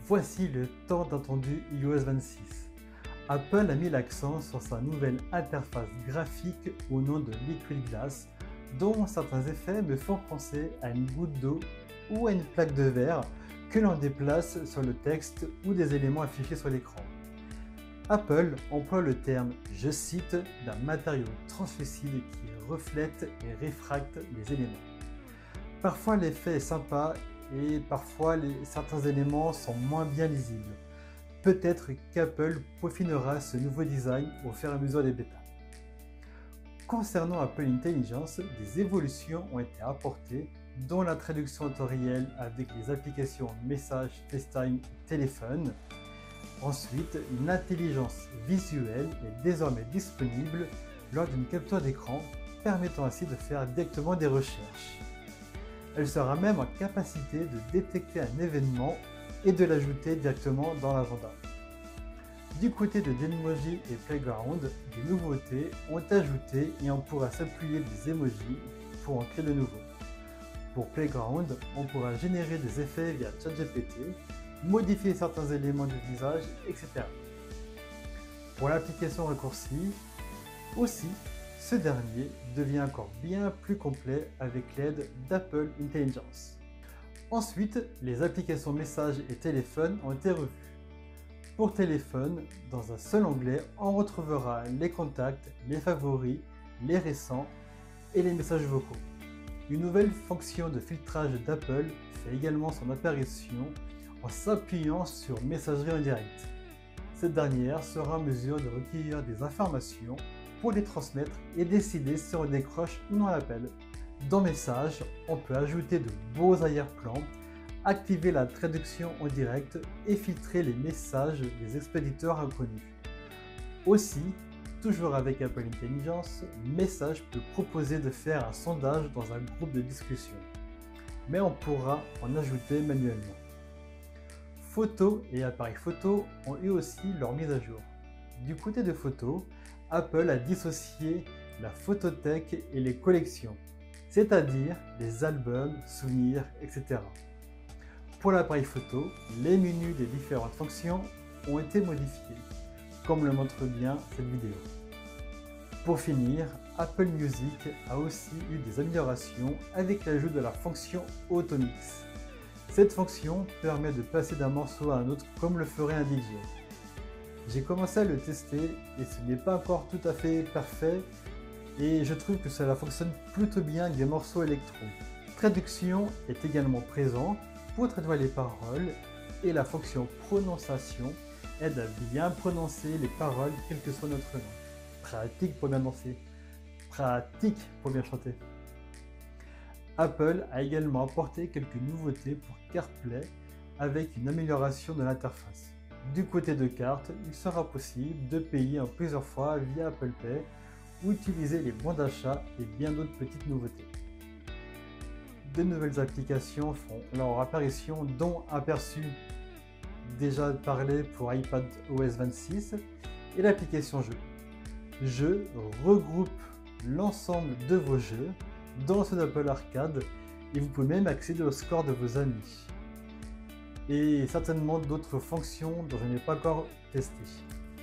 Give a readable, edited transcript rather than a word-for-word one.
Voici le tant attendu iOS 26. Apple a mis l'accent sur sa nouvelle interface graphique au nom de Liquid Glass, dont certains effets me font penser à une goutte d'eau ou à une plaque de verre que l'on déplace sur le texte ou des éléments affichés sur l'écran. Apple emploie le terme, je cite, d'un matériau translucide qui reflète et réfracte les éléments. Parfois l'effet est sympa et parfois certains éléments sont moins bien lisibles. Peut-être qu'Apple peaufinera ce nouveau design au fur et à mesure des bêtas. Concernant Apple Intelligence, des évolutions ont été apportées, dont la traduction en temps réel avec les applications Messages, FaceTime et Téléphone. Ensuite, l'intelligence visuelle est désormais disponible lors d'une capture d'écran, permettant ainsi de faire directement des recherches. Elle sera même en capacité de détecter un événement et de l'ajouter directement dans l'agenda. Du côté de Dailymoji et Playground, des nouveautés ont ajouté et on pourra s'appuyer des emojis pour en créer de nouveaux. Pour Playground, on pourra générer des effets via ChatGPT, modifier certains éléments du visage, etc. Pour l'application raccourci, aussi, ce dernier devient encore bien plus complet avec l'aide d'Apple Intelligence. Ensuite, les applications messages et téléphone ont été revues. Pour téléphone, dans un seul onglet, on retrouvera les contacts, les favoris, les récents et les messages vocaux. Une nouvelle fonction de filtrage d'Apple fait également son apparition en s'appuyant sur Messagerie en direct. Cette dernière sera en mesure de recueillir des informations pour les transmettre et décider si on décroche ou non l'appel. Dans Messages, on peut ajouter de beaux arrière-plans, activer la traduction en direct et filtrer les messages des expéditeurs inconnus. Aussi, toujours avec Apple Intelligence, Messages peut proposer de faire un sondage dans un groupe de discussion, mais on pourra en ajouter manuellement. Photos et appareils photo ont eu aussi leur mise à jour. Du côté de photos, Apple a dissocié la photothèque et les collections, c'est-à-dire les albums, souvenirs, etc. Pour l'appareil photo, les menus des différentes fonctions ont été modifiés, comme le montre bien cette vidéo. Pour finir, Apple Music a aussi eu des améliorations avec l'ajout de la fonction Automix. Cette fonction permet de passer d'un morceau à un autre comme le ferait un DJ. J'ai commencé à le tester et ce n'est pas encore tout à fait parfait et je trouve que cela fonctionne plutôt bien avec des morceaux électro. Traduction est également présente pour traduire les paroles et la fonction prononciation aide à bien prononcer les paroles quel que soit notre nom. Pratique pour bien danser, pratique pour bien chanter. Apple a également apporté quelques nouveautés pour CarPlay avec une amélioration de l'interface. Du côté de cartes, il sera possible de payer en plusieurs fois via Apple Pay ou utiliser les bons d'achat et bien d'autres petites nouveautés. De nouvelles applications font leur apparition, dont Aperçu, déjà parlé pour iPadOS 26, et l'application Jeux. Jeux regroupe l'ensemble de vos jeux dans ce Apple Arcade et vous pouvez même accéder au score de vos amis. Et certainement d'autres fonctions dont je n'ai pas encore testé.